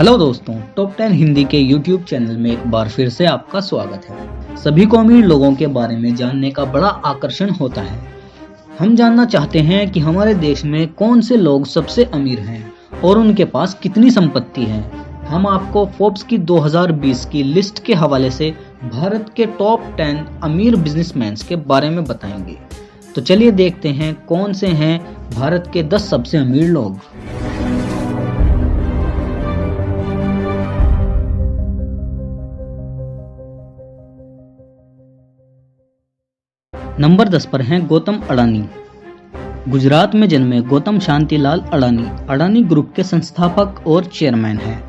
Hello दोस्तों, top 10 Hindi के YouTube channel में एक बार फिर से आपका स्वागत है। सभी को अमीर लोगों के बारे में जानने का बड़ा आकर्षण होता है। हम जानना चाहते हैं कि हमारे देश में कौन से लोग सबसे अमीर हैं और उनके पास कितनी संपत्ति है। हम आपको फोर्ब्स की 2020 की लिस्ट के हवाले से भारत के टॉप 10 अमीर बिजनेसमैन के बारे में बताएंगे। तो चलिए देखते हैं कौन से हैं भारत के 10 सबसे अमीर लोग। नंबर 10 पर हैं गौतम अडानी। गुजरात में जन्मे गौतम शांतिलाल अडानी अडानी ग्रुप के संस्थापक और चेयरमैन हैं।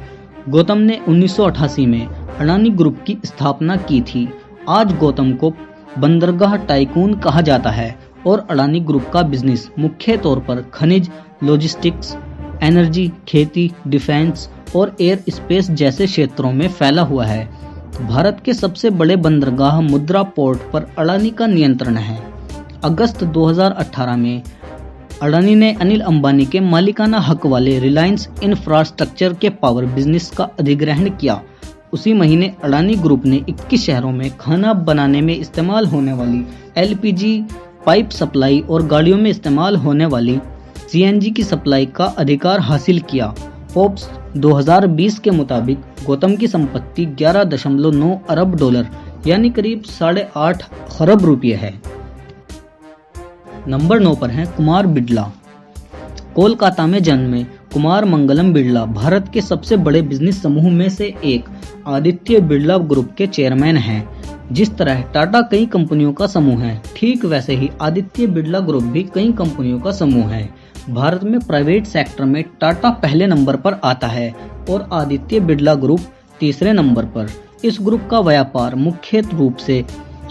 गौतम ने 1988 में अडानी ग्रुप की स्थापना की थी। आज गौतम को बंदरगाह टाइकून कहा जाता है और अडानी ग्रुप का बिजनेस मुख्य तौर पर खनिज, लॉजिस्टिक्स, एनर्जी, खेती, डिफेंस और एयर स्पेस जैसे क्षेत्रों में फैला हुआ है। भारत के सबसे बड़े बंदरगाह मुद्रा पोर्ट पर अडानी का नियंत्रण है। अगस्त 2018 में अडानी ने अनिल अंबानी के मालिकाना हक वाले रिलायंस इंफ्रास्ट्रक्चर के पावर बिजनेस का अधिग्रहण किया। उसी महीने अडानी ग्रुप ने 21 शहरों में खाना बनाने में इस्तेमाल होने वाली एलपीजी पाइप सप्लाई और गाड़ियों में इस्तेमाल होने वाली सीएनजी की सप्लाई का अधिकार हासिल किया। फोर्ब्स 2020 के मुताबिक गौतम की संपत्ति 11.9 अरब डॉलर यानी करीब 8.5 खरब रुपये है। नंबर 9 पर हैं कुमार बिड़ला। कोलकाता में जन्मे कुमार मंगलम बिड़ला भारत के सबसे बड़े बिजनेस समूह में से एक आदित्य बिड़ला ग्रुप के चेयरमैन हैं। जिस तरह टाटा कई कंपनियों का समूह है, ठीक वैसे ही आदित्य बिड़ला ग्रुप भी कई कंपनियों का समूह है। भारत में प्राइवेट सेक्टर में टाटा पहले नंबर पर आता है और आदित्य बिड़ला ग्रुप तीसरे नंबर पर। इस ग्रुप का व्यापार मुख्य रूप से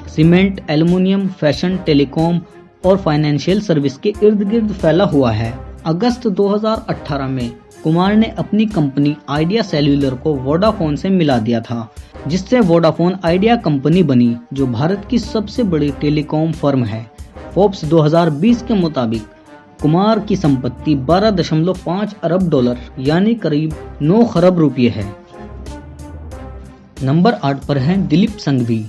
सीमेंट, एल्युमिनियम, फैशन, टेलीकॉम और फाइनेंशियल सर्विस के इर्द गिर्द फैला हुआ है। अगस्त 2018 में कुमार ने अपनी कंपनी आइडिया सेल्यूलर को वोडाफोन से मिला दिया था, जिससे वोडाफोन आइडिया कंपनी बनी, जो भारत की सबसे बड़ी टेलीकॉम फर्म है। फोर्ब्स 2020 के मुताबिक कुमार की संपत्ति 12.5 अरब डॉलर यानी करीब 9 खरब रुपये है। नंबर 8 पर हैं दिलीप संघवी।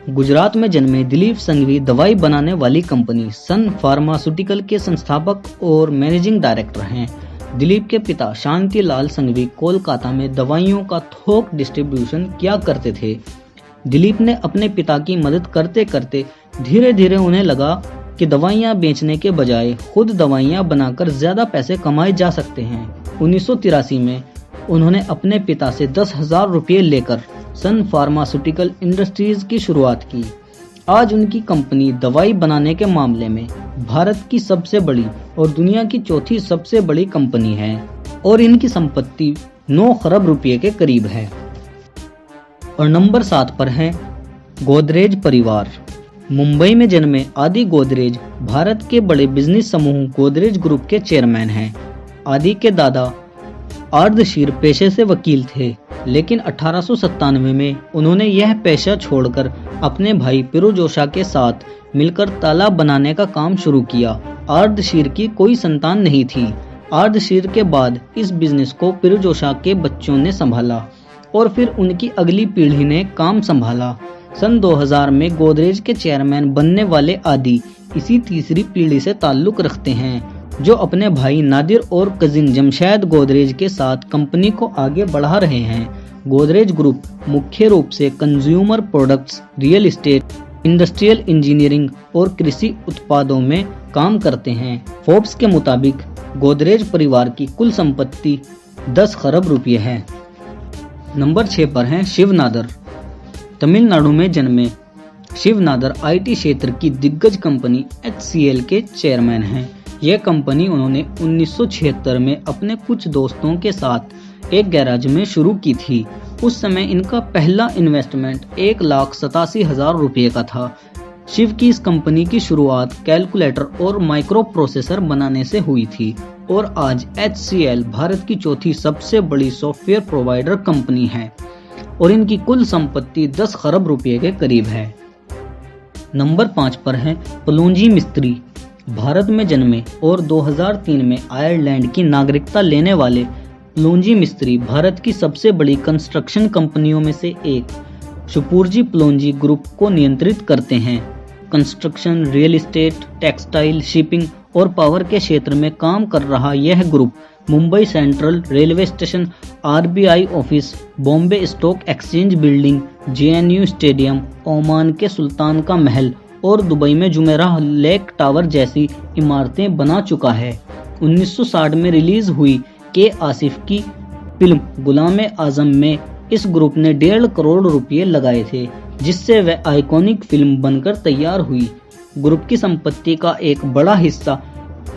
गुजरात में जन्मे दिलीप संघवी दवाई बनाने वाली कंपनी सन फार्मास्यूटिकल के संस्थापक और मैनेजिंग डायरेक्टर हैं। दिलीप के पिता शांतिलाल संघवी कोलकाता में दवाइयों का थोक डिस्ट्रीब्यूशन किया करते थे। दिलीप ने अपने पिता की मदद करते करते धीरे धीरे उन्हें लगा कि दवाइयां बेचने के बजाय खुद दवाइयां बनाकर ज्यादा पैसे कमाए जा सकते हैं। 1983 में उन्होंने अपने पिता से 10,000 रुपये लेकर सन फार्मास्यूटिकल इंडस्ट्रीज की शुरुआत की। आज उनकी कंपनी दवाई बनाने के मामले में भारत की सबसे बड़ी और दुनिया की चौथी सबसे बड़ी कंपनी है और इनकी संपत्ति 9 खरब रुपये के करीब है। और नंबर 7 पर है गोदरेज परिवार। मुंबई में जन्मे आदि गोदरेज भारत के बड़े बिजनेस समूह गोदरेज ग्रुप के चेयरमैन हैं। आदि के दादा अर्धशीर पेशे से वकील थे, लेकिन 1897 में उन्होंने यह पेशा छोड़कर अपने भाई पिरुजोशा के साथ मिलकर ताला बनाने का काम शुरू किया। अर्धशीर की कोई संतान नहीं थी। अर्धशीर के बाद इस बिजनेस को पिरुजोशा के बच्चों ने संभाला और फिर उनकी अगली पीढ़ी ने काम संभाला। सन 2000 में गोदरेज के चेयरमैन बनने वाले आदि इसी तीसरी पीढ़ी से ताल्लुक रखते हैं, जो अपने भाई नादिर और कजिन जमशेद गोदरेज के साथ कंपनी को आगे बढ़ा रहे हैं। गोदरेज ग्रुप मुख्य रूप से consumer products, real estate, industrial engineering और कृषि उत्पादों में काम करते हैं। फोर्ब्स के मुताबिक गोदरेज परिवार की कुल संपत्ति 10 खरब रुपये है। नंबर 6 पर हैं शिव नादर। तमिलनाडु में जन्मे शिव नादर आईटी क्षेत्र की दिग्गज कंपनी HCL के चेयरमैन हैं। यह कंपनी उन्होंने 1976 में अपने कुछ दोस्तों के साथ एक गैराज में शुरू की थी। उस समय इनका पहला इन्वेस्टमेंट 1,87,000 रुपये का था। शिव की इस कंपनी की शुरुआत कैलकुलेटर और माइक्रो प्रोसेसर बनाने से हुई थी और आज HCL भारत की चौथी सबसे बड़ी सॉफ्टवेयर प्रोवाइडर कंपनी है और इनकी कुल संपत्ति 10 खरब रुपये के करीब है। नंबर 5 पर है पलूंजी मिस्त्री। भारत में जन्मे और 2003 में आयरलैंड की नागरिकता लेने वाले प्लोंजी मिस्त्री भारत की सबसे बड़ी कंस्ट्रक्शन कंपनियों में से एक शिवपुरजी प्लोंजी ग्रुप को नियंत्रित करते हैं। Construction, real estate, textile, shipping और पावर के क्षेत्र में काम कर रहा यह group Mumbai central railway station, RBI office, Bombay stock exchange building, JNU stadium, Oman के सुल्तान का महल और दुबई में जुमेराह लेक टावर जैसी इमारतें बना चुका है। 1960 में रिलीज हुई के आसिफ की फिल्म गुलाम आजम में इस ग्रुप ने 1.5 करोड़ रुपए लगाए थे, जिससे वह आइकॉनिक फिल्म बनकर तैयार हुई। ग्रुप की संपत्ति का एक बड़ा हिस्सा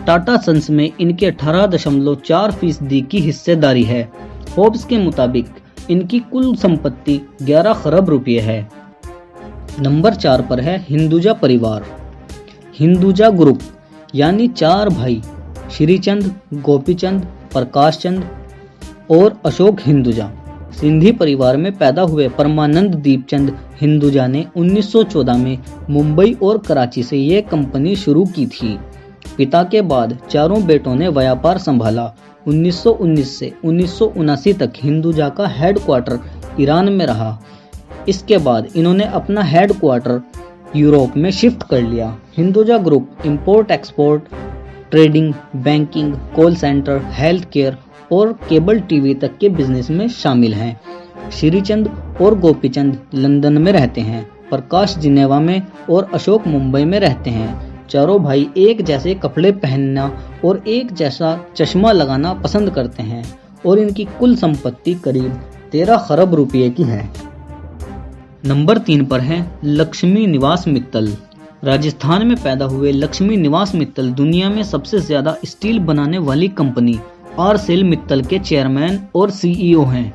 टाटा सन्स में इनके 18.4% की हिस्सेदारी है। फोर्ब्स के मुताबिक इनकी कुल संपत्ति 11 खरब रुपए है। नंबर 4 पर है हिंदुजा परिवार। हिंदुजा ग्रुप यानी 4 भाई श्रीचंद, गोपीचंद, प्रकाश चंद और अशोक हिंदुजा सिंधी परिवार में पैदा हुए परमानंद दीपचंद हिंदुजा ने 1914 में मुंबई और कराची से ये कंपनी शुरू की थी। पिता के बाद चारों बेटों ने व्यापार संभाला। 1919 से 1979 तक हिंदुजा का हेडक्वार्टर ईरान में रहा। इसके बाद इन्होंने अपना हेडक्वार्टर यूरोप में शिफ्ट कर लिया। Hinduja group import export, trading, banking, call centre, health care और केबल टीवी तक के बिजनेस में शामिल हैं। श्रीचंद और गोपीचंद लंदन में रहते हैं, प्रकाश जिनेवा में और अशोक मुंबई में रहते हैं। चारों भाई एक जैसे कपड़े पहनना और एक जैसा चश्मा लगाना पसंद करते हैं और इनकी कुल संपत्ति करीब 13 खरब रुपए की है। नंबर 3 पर है लक्ष्मी निवास मित्तल। राजस्थान में पैदा हुए लक्ष्मी निवास मित्तल दुनिया में सबसे ज्यादा स्टील बनाने वाली कंपनी आरसेल मित्तल के चेयरमैन और सीईओ हैं।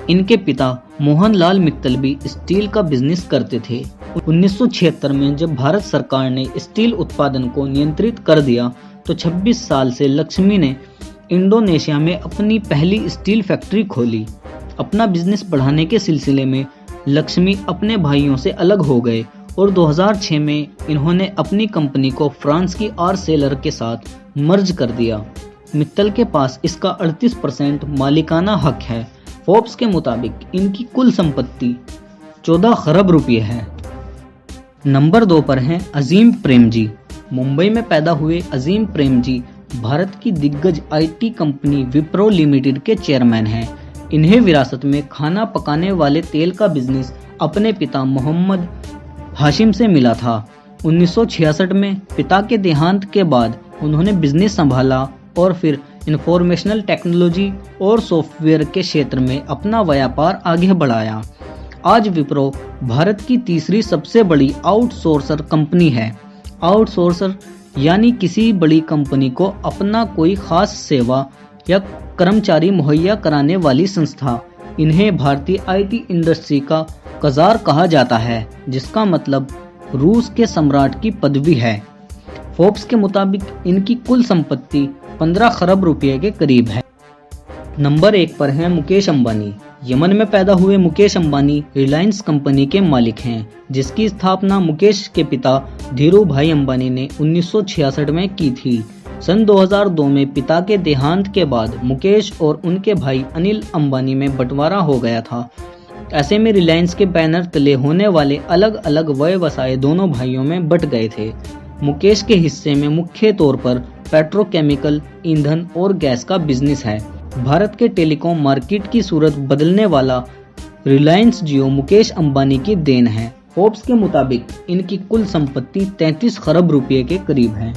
इनके पिता मोहनलाल मित्तल भी स्टील का बिजनेस करते थे। 1976 में जब भारत सरकार ने स्टील उत्पादन को नियंत्रित कर दिया तो 26 साल से लक्ष्मी ने इंडोनेशिया में अपनी पहली स्टील फैक्ट्री खोली। अपना बिजनेस बढ़ाने के सिलसिले में लक्ष्मी अपने भाइयों से अलग हो गए और 2006 में इन्होंने अपनी कंपनी को फ्रांस की आरसेलर के साथ मर्ज कर दिया। मित्तल के पास इसका 38% मालिकाना हक है। फोर्ब्स के मुताबिक इनकी कुल संपत्ति 14 खरब रुपए है। नंबर 2 पर हैं अजीम प्रेमजी। मुंबई में पैदा हुए अजीम प्रेमजी भारत की दिग्गज आईटी कंपनी विप्रो लिमिटेड के चेयरमैन हैं। इन्हें विरासत में खाना पकाने वाले तेल का बिजनेस अपने पिता मोहम्मद हाशिम से मिला था। 1966 में पिता के देहांत के बाद उन्होंने बिजनेस संभाला और फिर इंफॉर्मेशनल टेक्नोलॉजी और सॉफ्टवेयर के क्षेत्र में अपना व्यापार आगे बढ़ाया। आज विप्रो भारत की तीसरी सबसे बड़ी आउटसोर्सर कंपनी है। आउटसोर्सर यानी किसी बड़ी कंपनी को अपना कोई खास सेवा या कर्मचारी मुहैया कराने वाली संस्था। इन्हें भारतीय आईटी इंडस्ट्री का कजार कहा जाता है, जिसका मतलब रूस के सम्राट की पदवी है। फोर्ब्स के मुताबिक इनकी कुल संपत्ति 15 खरब रुपए के करीब है। नंबर 1 पर है मुकेश अंबानी। यमन में पैदा हुए मुकेश अंबानी रिलायंस कंपनी के मालिक हैं, जिसकी स्थापना मुकेश के पिता धीरू भाई अंबानी ने 1966 में की थी। सन 2002 में पिता के देहांत के बाद मुकेश और उनके भाई अनिल अंबानी में बंटवारा हो गया था। ऐसे में रिलायंस के बैनर तले होने वाले अलग अलग व्यवसाय दोनों भाइयों में बंट गए थे। मुकेश के हिस्से में मुख्य तौर पर पेट्रोकेमिकल, ईंधन और गैस का बिजनेस है। भारत के टेलीकॉम मार्केट की सूरत बदलने वाला रिलायंस जियो मुकेश अंबानी की देन है। फोर्ब्स के मुताबिक इनकी कुल संपत्ति 33 खरब रुपए के करीब है।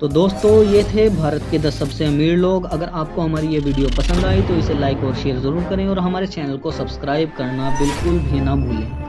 तो दोस्तों, ये थे भारत के 10 सबसे अमीर लोग। अगर आपको हमारी ये वीडियो पसंद आई तो इसे लाइक और शेयर जरूर करें और हमारे चैनल को सब्सक्राइब करना बिल्कुल भी ना भूलें।